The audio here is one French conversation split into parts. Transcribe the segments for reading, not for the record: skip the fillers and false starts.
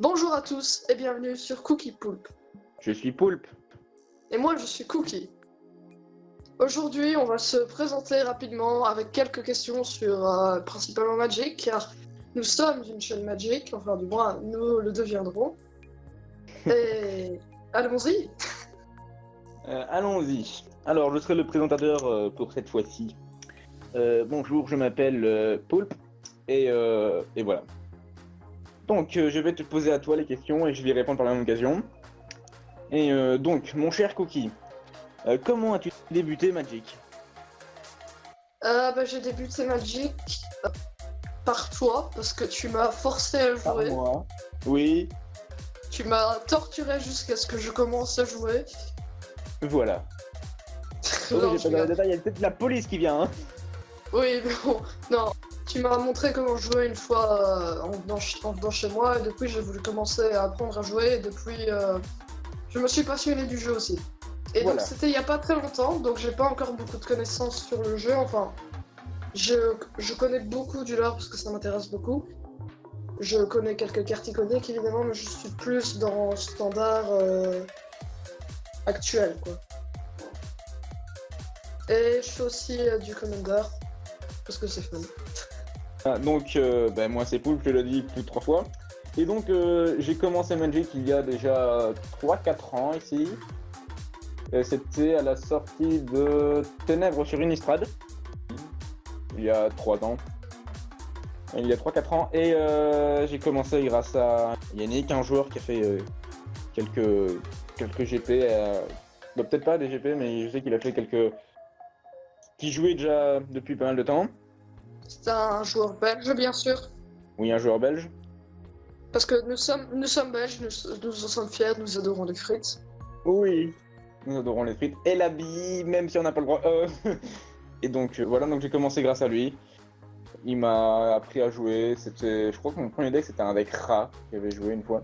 Bonjour à tous et bienvenue sur Cookie Poulpe. Je suis Poulpe. Et moi je suis Cookie. Aujourd'hui on va se présenter rapidement avec quelques questions sur principalement Magic car nous sommes une chaîne Magic, enfin du moins nous le deviendrons. Et allons-y. Allons-y. Alors, je serai le présentateur pour cette fois-ci. Bonjour, je m'appelle Poulpe et voilà. Donc, je vais te poser à toi les questions et je vais y répondre par la même occasion. Et donc, mon cher Cookie, comment as-tu débuté Magic? J'ai débuté Magic par toi parce que tu m'as forcé à Par jouer. moi. Oui, Tu m'as torturé jusqu'à ce que je commence à jouer. voilà. Non, Oui, je j'ai pas dans les rigole. détails, il y a peut-être la police qui vient, hein. Oui, mais bon, non. Tu m'as montré comment jouer une fois en venant chez moi, et depuis j'ai voulu commencer à apprendre à jouer, et depuis je me suis passionné du jeu aussi. Et Voilà. donc c'était il y a pas très longtemps, donc j'ai pas encore beaucoup de connaissances sur le jeu, enfin, je connais beaucoup du lore parce que ça m'intéresse beaucoup. Je connais quelques cartes iconiques évidemment, mais je suis plus dans standard actuel, quoi. Et je fais aussi du Commander, parce que c'est fun. Ah, donc, moi c'est Poulpe, je l'ai dit plus de 3 fois. Et donc, j'ai commencé Magic il y a déjà 3-4 ans ici. C'était à la sortie de Ténèbres sur Innistrad, il y a 3 ans. Il y a 3-4 ans. Et j'ai commencé grâce à Yannick, un joueur qui a fait quelques GP. Peut-être pas des GP, mais je sais qu'il a fait quelques. Qui jouait déjà depuis pas mal de temps. C'est un joueur belge, bien sûr. Oui, un joueur belge. Parce que nous sommes belges, nous en sommes fiers, nous adorons les frites. Oui. Nous adorons les frites et la bille, même si on n'a pas le droit. Et donc voilà, donc j'ai commencé grâce à lui. Il m'a appris à jouer. Je crois que mon premier deck c'était un deck rat que j'avais joué une fois.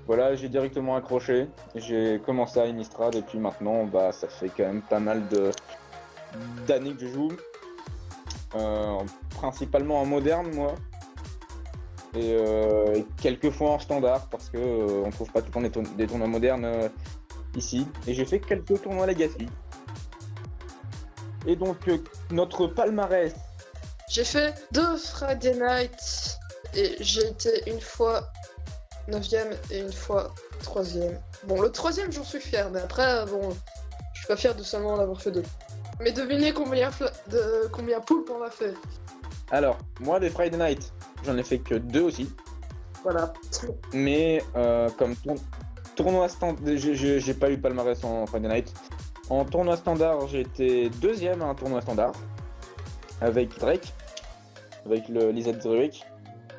Voilà, j'ai directement accroché. J'ai commencé à Innistrad et puis maintenant, ça fait quand même pas mal d'années que je joue. Principalement en moderne, moi. Et quelques fois en standard parce que on trouve pas tout le temps des tournois modernes ici. Et j'ai fait quelques tournois Legacy. Et donc notre palmarès. J'ai fait 2 Friday Night et j'ai été une fois 9ème et une fois 3ème. Bon, le 3ème, j'en suis fier, mais après, bon, je suis pas fier de seulement en avoir fait 2. Mais devinez combien Poulpe on a fait. Alors, moi des Friday Night, j'en ai fait que 2 aussi. Voilà. Mais comme tournoi standard, j'ai pas eu palmarès en Friday Night. En tournoi standard, j'ai été 2ème à un tournoi standard avec Drake, avec le Lizette Druid.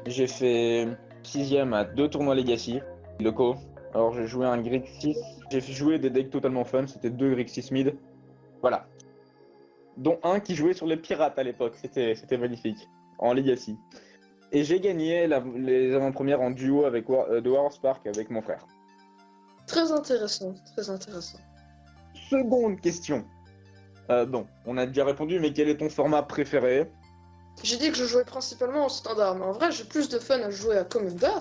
J'ai fait 6ème à 2 tournois Legacy, locaux. Alors j'ai joué un Grixis, j'ai joué des decks totalement fun, c'était 2 Grixis mid. Voilà. Dont un qui jouait sur les pirates à l'époque, c'était magnifique, en Legacy. Et j'ai gagné les avant-premières en duo avec de War of Spark avec mon frère. Très intéressant, très intéressant. Seconde question. On a déjà répondu, mais quel est ton format préféré? J'ai dit que je jouais principalement en standard, mais en vrai, j'ai plus de fun à jouer à Commander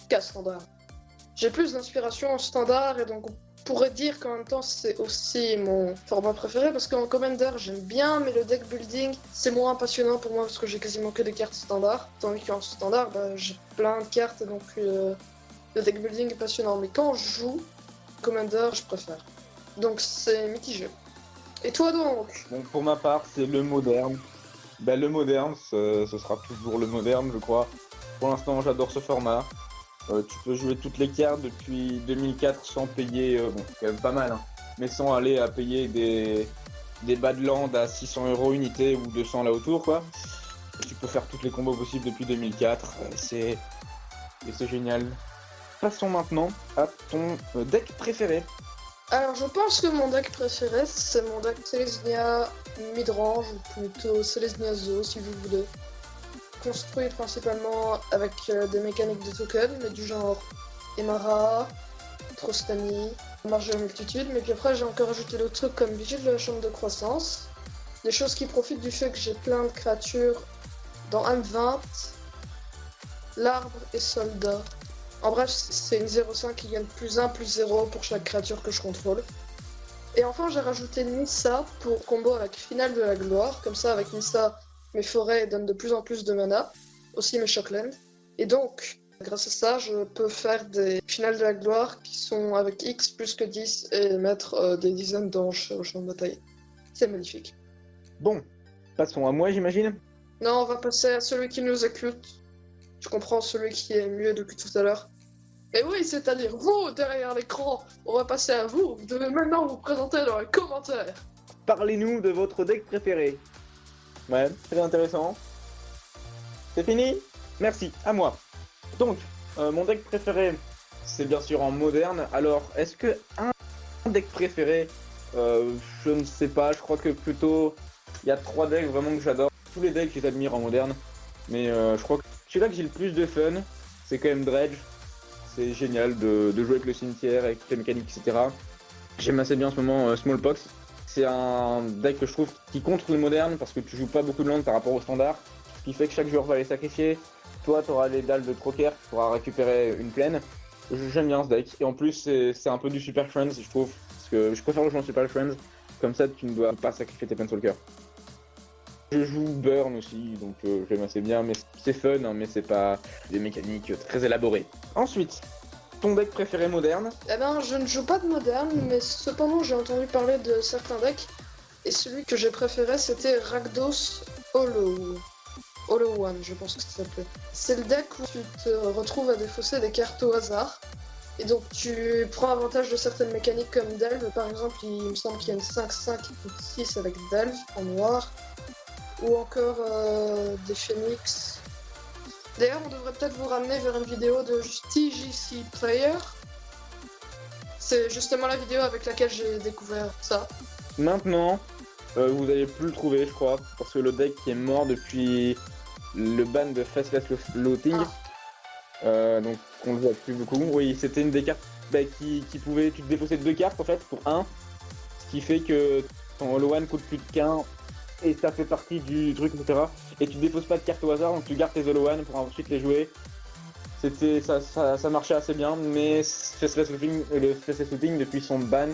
qu'à standard. J'ai plus d'inspiration en standard, et donc on pourrait dire qu'en même temps, c'est aussi mon format préféré, parce qu'en Commander, j'aime bien, mais le deck building, c'est moins passionnant pour moi, parce que j'ai quasiment que des cartes standard, tandis qu'en standard, j'ai plein de cartes, donc le deck building est passionnant. Mais quand je joue Commander, je préfère. Donc c'est mitigé. Et toi donc? Bon, pour ma part, c'est le moderne. Le moderne, ce sera toujours le moderne, je crois. Pour l'instant, j'adore ce format. Tu peux jouer toutes les cartes depuis 2004 sans payer, c'est quand même pas mal, hein, mais sans aller à payer des Badlands à 600 € unité ou 200 là autour, quoi. Et tu peux faire toutes les combos possibles depuis 2004, et c'est génial. Passons maintenant à ton deck préféré. Alors je pense que mon deck préféré, c'est mon deck Selesnya Midrange, ou plutôt Selesnya Zoo si vous voulez. Construit principalement avec des mécaniques de token, mais du genre Emara, Trostani, Marge de multitude, mais puis après j'ai encore ajouté d'autres trucs comme Vigile de la chambre de croissance, des choses qui profitent du fait que j'ai plein de créatures dans M20, l'arbre et soldat En bref, c'est une 0,5 qui gagne +1, +0 pour chaque créature que je contrôle. Et enfin, j'ai rajouté Nissa pour combo avec Finale de la Gloire. Comme ça, avec Nissa, mes forêts donnent de plus en plus de mana. Aussi mes Shocklands. Et donc, grâce à ça, je peux faire des Finales de la Gloire qui sont avec X plus que 10 et mettre des dizaines d'anges au champ de bataille. C'est magnifique. Bon, passons à moi, j'imagine. Non, on va passer à celui qui nous écoute. Je comprends celui qui est mieux depuis tout à l'heure. Et oui, c'est-à-dire vous, derrière l'écran. On va passer à vous. Vous devez maintenant vous présenter dans les commentaires. Parlez-nous de votre deck préféré. Ouais, très intéressant. C'est fini? Merci, à moi. Donc, mon deck préféré, c'est bien sûr en moderne. Alors, est-ce que un deck préféré, je ne sais pas, je crois que plutôt, il y a 3 decks vraiment que j'adore. Tous les decks, je les admire en moderne. Mais je crois que celui-là que j'ai le plus de fun, c'est quand même Dredge. C'est génial de jouer avec le cimetière, avec les mécaniques, etc. J'aime assez bien en ce moment Smallpox. C'est un deck que je trouve qui contre le moderne parce que tu joues pas beaucoup de land par rapport au standard. Ce qui fait que chaque joueur va les sacrifier. Toi, tu auras les dalles de Trocker, tu pourras récupérer une plaine. J'aime bien ce deck. Et en plus, c'est un peu du Super Friends, je trouve. Parce que je préfère le jouer en Super Friends. Comme ça, tu ne dois pas sacrifier tes Planeswalkers. Je joue Burn aussi, donc j'aime assez bien, mais c'est fun, hein, mais c'est pas des mécaniques très élaborées. Ensuite, ton deck préféré moderne? Eh ben, je ne joue pas de moderne, mais cependant, j'ai entendu parler de certains decks. Et celui que j'ai préféré, c'était Rakdos Hollow. Hollow One, je pense que ça s'appelait. C'est le deck où tu te retrouves à défausser des cartes au hasard. Et donc tu prends avantage de certaines mécaniques comme Delve. Par exemple, il me semble qu'il y a une 5-5 qui coûte 6 avec Delve en noir. Ou encore des Phoenix. D'ailleurs, on devrait peut-être vous ramener vers une vidéo de TGC Player. C'est justement la vidéo avec laquelle j'ai découvert ça. Maintenant, vous n'allez plus le trouver, je crois, parce que le deck qui est mort depuis le ban de Faceless Looting, donc on le voit plus beaucoup. Oui, c'était une des cartes qui pouvait, tu te défausser 2 cartes en fait pour 1, ce qui fait que ton Hollow One coûte plus de qu'un. Et ça fait partie du truc, etc. Et tu défausses pas de cartes au hasard, donc tu gardes tes Hollow One pour ensuite les jouer. Ça marchait assez bien, mais le Faceless Looting depuis son ban.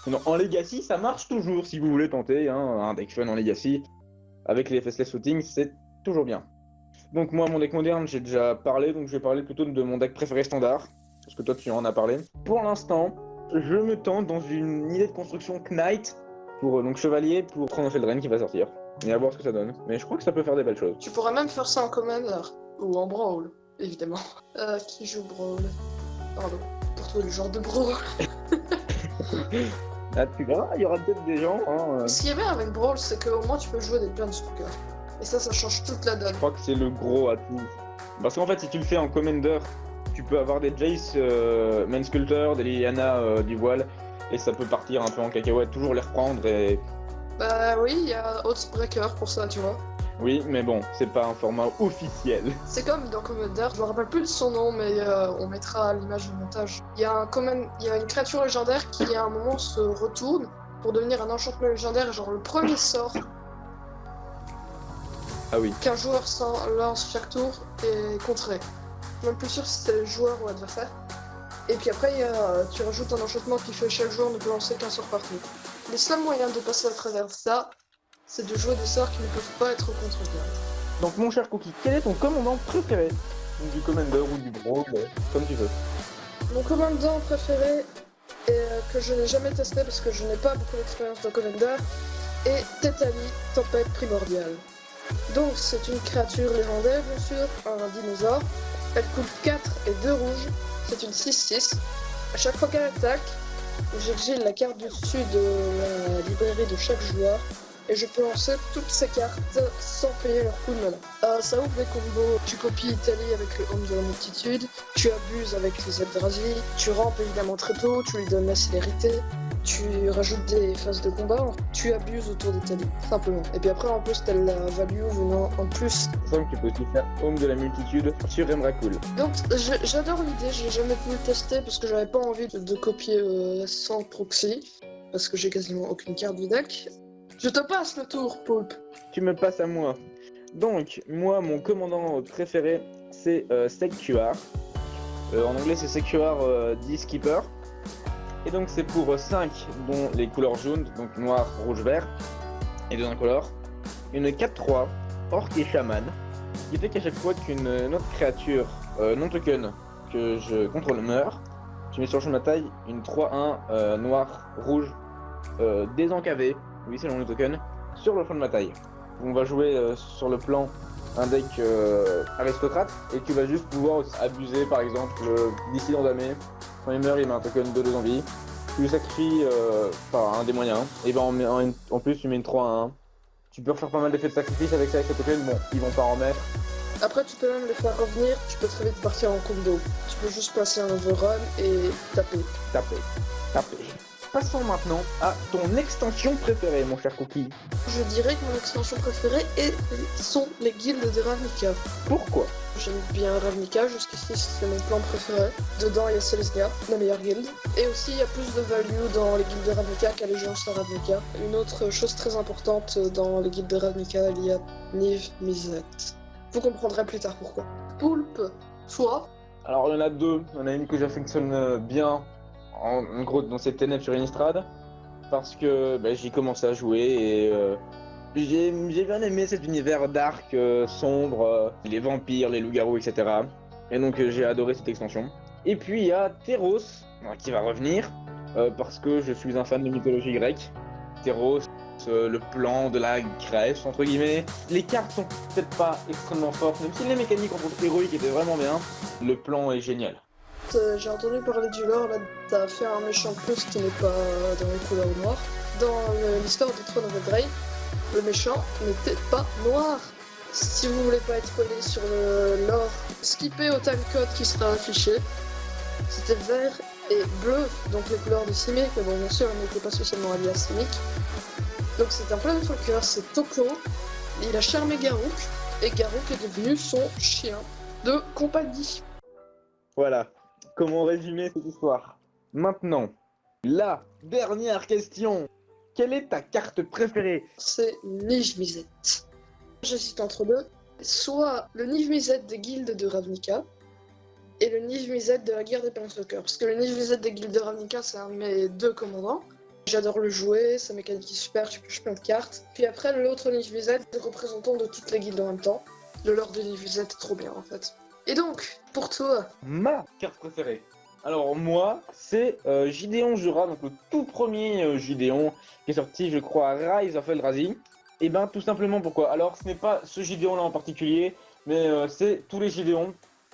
Non, en Legacy, ça marche toujours si vous voulez tenter, hein, un deck fun en Legacy. Avec les Faceless Looting, c'est toujours bien. Donc moi, mon deck moderne, j'ai déjà parlé, donc je vais parler plutôt de mon deck préféré standard. Parce que toi, tu en as parlé. Pour l'instant, je me tente dans une idée de construction Knight. Pour donc chevalier pour Throne of Eldraine qui va sortir. Et à voir ce que ça donne. Mais je crois que ça peut faire des belles choses. Tu pourrais même faire ça en Commander. Ou en Brawl, évidemment. Qui joue Brawl? Pardon. Pour tous les genres de Brawl. Ah, tu verras, il y aura peut-être des gens. Ce qui est bien avec Brawl, c'est qu'au moins tu peux jouer des Planeswalkers. Et ça change toute la donne. Je crois que c'est le gros atout. Parce qu'en fait, si tu le fais en Commander, tu peux avoir des Jace Main Sculptor, des Liliana du voile. Et ça peut partir un peu en cacahuète, toujours les reprendre et... Bah oui, il y a Oathbreaker pour ça, tu vois. Oui, mais bon, c'est pas un format officiel. C'est comme dans Commander, je me rappelle plus de son nom, mais on mettra l'image du montage. Il y a une créature légendaire qui à un moment se retourne pour devenir un enchantement légendaire, genre le premier sort Ah oui. qu'un joueur lance chaque tour est contré. Je suis même plus sûr si c'est le joueur ou l'adversaire. Et puis après, tu rajoutes un enchantement qui fait chaque joueur ne peut lancer qu'un sort par tour. Les seuls moyens de passer à travers ça, c'est de jouer des sorts qui ne peuvent pas être contre-garde. Donc mon cher Cookie, quel est ton commandant préféré? Du Commander ou du Brawl, comme tu veux. Mon commandant préféré, que je n'ai jamais testé parce que je n'ai pas beaucoup d'expérience dans Commander, est Tetali, Tempête Primordiale. Donc c'est une créature légendaire bien sûr, un dinosaure. Elle coûte 4 et 2 rouges. C'est une 6-6. À chaque fois qu'elle attaque, j'exile la carte dessus de la librairie de chaque joueur et je peux lancer toutes ces cartes sans payer leur coût de mana. Ça ouvre des combos, tu copies Italie avec le Homme de la Multitude, tu abuses avec les Eldrazi, tu rampes évidemment très tôt, tu lui donnes la célérité, tu rajoutes des phases de combat, tu abuses autour d'Italie, simplement. Et puis après en plus t'as la value venant en plus. Donc tu peux aussi faire Homme de la Multitude sur Emrakul. Donc j'adore l'idée, j'ai jamais pu le tester parce que j'avais pas envie de copier sans proxy, parce que j'ai quasiment aucune carte du deck. Je te passe le tour, Poulpe. Tu me passes à moi. Donc, moi, mon commandant préféré, c'est Seg QR. En anglais, c'est Secure 10 Keeper. Et donc, c'est pour 5, dont les couleurs jaunes, donc noir, rouge, vert, et 2 incolores. Une 4-3, orc et chaman, qui fait qu'à chaque fois qu'une autre créature non token que je contrôle meurt, je mets sur le champ de bataille une 3-1 noir, rouge, désencavée, oui, selon le token, sur le champ de bataille. On va jouer sur le plan un deck aristocrate et tu vas juste pouvoir abuser par exemple dissident damé. Quand il meurt, il met un token de 2 en vie. Tu le sacrifies par un des moyens. Et ben en plus, tu mets une 3-1. Tu peux refaire pas mal d'effets de sacrifice avec ça, avec ce token. Bon, ils vont pas en mettre. Après, tu peux même les faire revenir, tu peux très vite partir en combo. Tu peux juste passer un overrun et taper. Taper. Passons maintenant à ton extension préférée, mon cher Cookie. Je dirais que mon extension préférée sont les guildes de Ravnica. Pourquoi? J'aime bien Ravnica, jusqu'ici c'est mon plan préféré. Dedans il y a Selesnya, la meilleure guilde. Et aussi il y a plus de value dans les guildes de Ravnica qu'Allégeance à Ravnica. Une autre chose très importante dans les guildes de Ravnica, il y a Niv Mizzet. Vous comprendrez plus tard pourquoi. Poulpe, toi? Alors il y en a deux. Il y en a une que j'affectionne bien, en gros dans cette Ténèbres sur Innistrad, parce que j'y commencé à jouer et j'ai bien aimé cet univers dark, sombre, les vampires, les loups-garous, etc. Et donc j'ai adoré cette extension. Et puis il y a Theros, qui va revenir, parce que je suis un fan de mythologie grecque. Theros, le plan de la Grèce, entre guillemets. Les cartes sont peut-être pas extrêmement fortes, même si les mécaniques en contre héroïque étaient vraiment bien. Le plan est génial. J'ai entendu parler du lore, là, t'as fait un méchant plus qui n'est pas dans les couleurs noires. Dans l'histoire de Throne of Eldraine, le méchant n'était pas noir. Si vous voulez pas être spoilé sur le lore, skippez au timecode qui sera affiché. C'était vert et bleu, donc les couleurs de Simic, mais bon, bien sûr, elle n'était pas spécialement alliée à Simic. Donc c'est un Planeswalker, c'est Toko. Il a charmé Garruk, et Garruk est devenu son chien de compagnie. Voilà, comment résumer cette histoire. Maintenant, la dernière question. Quelle est ta carte préférée? C'est Niv Mizzet. J'hésite entre deux. Soit le Niv Mizzet des guildes de Ravnica, et le Niv Mizzet de la guerre des Planeswalkers. Parce que le Niv Mizzet des guildes de Ravnica, c'est un de mes deux commandants. J'adore le jouer, sa mécanique est super, tu pioches plein de cartes. Puis après, l'autre Niv Mizzet, c'est le représentant de toutes les guildes en même temps. Le lore de Niv Mizzet est trop bien en fait. Et donc, pour toi, ma carte préférée. Alors moi, c'est Gideon Jura, donc le tout premier Gideon qui est sorti, je crois, à Rise of Eldrazi. Et ben tout simplement pourquoi. Alors ce n'est pas ce Gideon là en particulier, mais c'est tous les Gideons.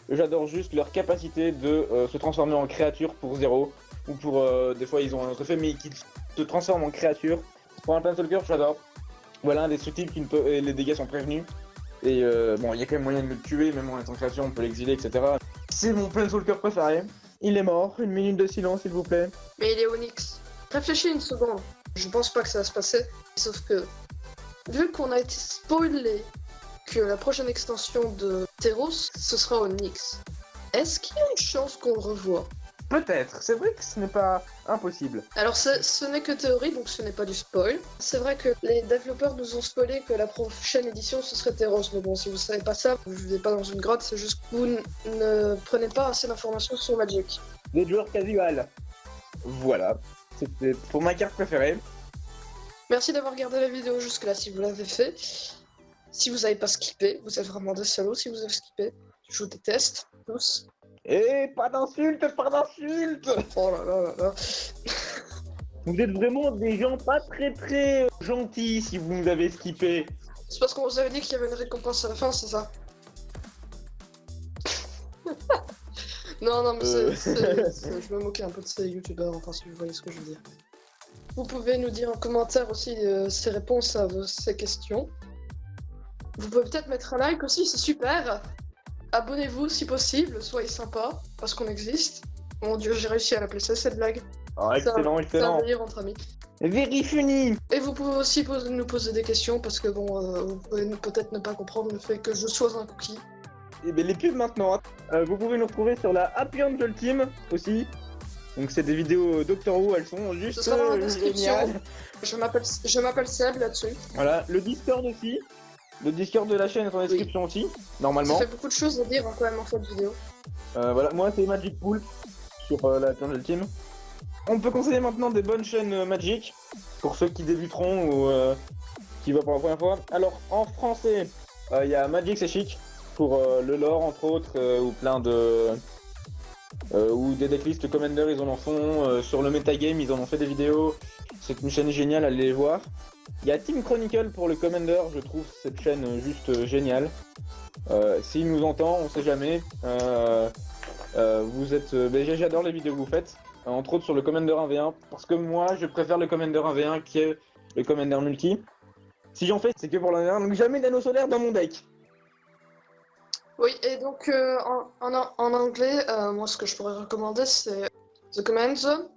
J'adore juste leur capacité de se transformer en créature pour 0. Ou pour, des fois ils ont un autre effet, mais qui se transforment en créature. Pour un Planeswalker, j'adore. Voilà, indestructible, les dégâts sont prévenus. Et bon, il y a quand même moyen de le tuer, même en étant créature, on peut l'exiler, etc. C'est mon Planeswalker préféré. Il est mort, une minute de silence s'il vous plaît. mais il est Onyx. Réfléchis une seconde. Je pense pas que ça va se passer. Sauf que, vu qu'on a été spoilé que la prochaine extension de Theros, ce sera Onyx, est-ce qu'il y a une chance qu'on le revoie? Peut-être, c'est vrai que ce n'est pas impossible. Alors ce n'est que théorie, donc ce n'est pas du spoil. C'est vrai que les développeurs nous ont spoilé que la prochaine édition ce serait Theros, mais bon, si vous savez pas ça, vous vivez pas dans une grotte, c'est juste que vous ne prenez pas assez d'informations sur Magic. Les joueurs casual. Voilà, c'était pour ma carte préférée. Merci d'avoir regardé la vidéo jusque-là si vous l'avez fait. Si vous n'avez pas skippé, vous êtes vraiment des salauds si vous avez skippé. Je vous déteste, tous. Et pas d'insultes, pas d'insultes. Oh là là là là. Vous êtes vraiment des gens pas très gentils si vous nous avez skippé. C'est parce qu'on vous avait dit qu'il y avait une récompense à la fin, c'est ça? Non, mais je me moquais un peu de ces youtubeurs, enfin si vous voyez ce que je veux dire. Vous pouvez nous dire en commentaire aussi ces réponses à ces questions. Vous pouvez peut-être mettre un like aussi, c'est super. Abonnez-vous si possible, soyez sympa, parce qu'on existe. Mon dieu, j'ai réussi à la placer cette blague. Ah, excellent, C'est un délire entre amis. Very funny. Et vous pouvez aussi nous poser des questions, parce que bon, vous pouvez peut-être ne pas comprendre le fait que je sois un cookie. Et bien les pubs maintenant. Vous pouvez nous retrouver sur la Happy Angel Team aussi. Donc c'est des vidéos Doctor Who, elles sont juste Ce sera dans la description. géniales. Je m'appelle Seb là-dessus. Voilà, le Discord aussi. Le Discord de la chaîne est en description aussi, Ça normalement. fait beaucoup de choses à dire hein, quand même en fin de vidéo. Voilà, moi c'est Magic Pool sur la Jungle Team. On peut conseiller maintenant des bonnes chaînes Magic pour ceux qui débuteront ou qui voient pour la première fois. Alors en français, il y a Magic c'est chic pour le lore entre autres ou plein de ou des decklists Commander ils en font sur le metagame ils en ont fait des vidéos. C'est une chaîne géniale, allez les voir. Il y a Team Chronicle pour le Commander, je trouve cette chaîne juste géniale. S'il nous entend, on sait jamais. Vous êtes, j'adore les vidéos que vous faites, entre autres sur le Commander 1v1, parce que moi je préfère le Commander 1v1 qui est le Commander multi. Si j'en fais, c'est que pour l'un, donc jamais d'anneau solaire dans mon deck. Oui, et donc en anglais, moi ce que je pourrais recommander c'est The Command Zone.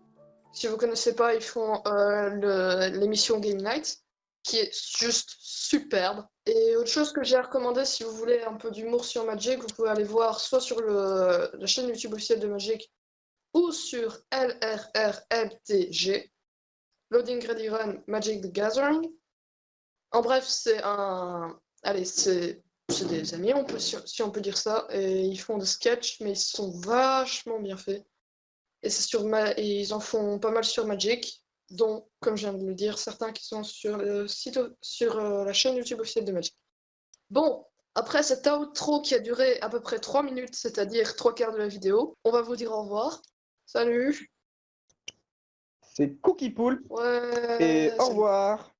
Si vous connaissez pas, ils font l'émission Game Night, qui est juste superbe. Et autre chose que j'ai à recommander, si vous voulez un peu d'humour sur Magic, vous pouvez aller voir soit sur la chaîne YouTube officielle de Magic, ou sur LRRMTG, Loading Ready Run Magic the Gathering. En bref, c'est un... Allez, c'est des amis, si on peut dire ça, et ils font des sketchs, mais ils sont vachement bien faits. Et et ils en font pas mal sur Magic, dont, comme je viens de le dire, certains qui sont sur le site, sur la chaîne YouTube officielle de Magic. Bon, après cet outro qui a duré à peu près 3 minutes, c'est-à-dire 3 quarts de la vidéo, on va vous dire au revoir. Salut. C'est Cookie Pool Ouais. et au Salut. revoir.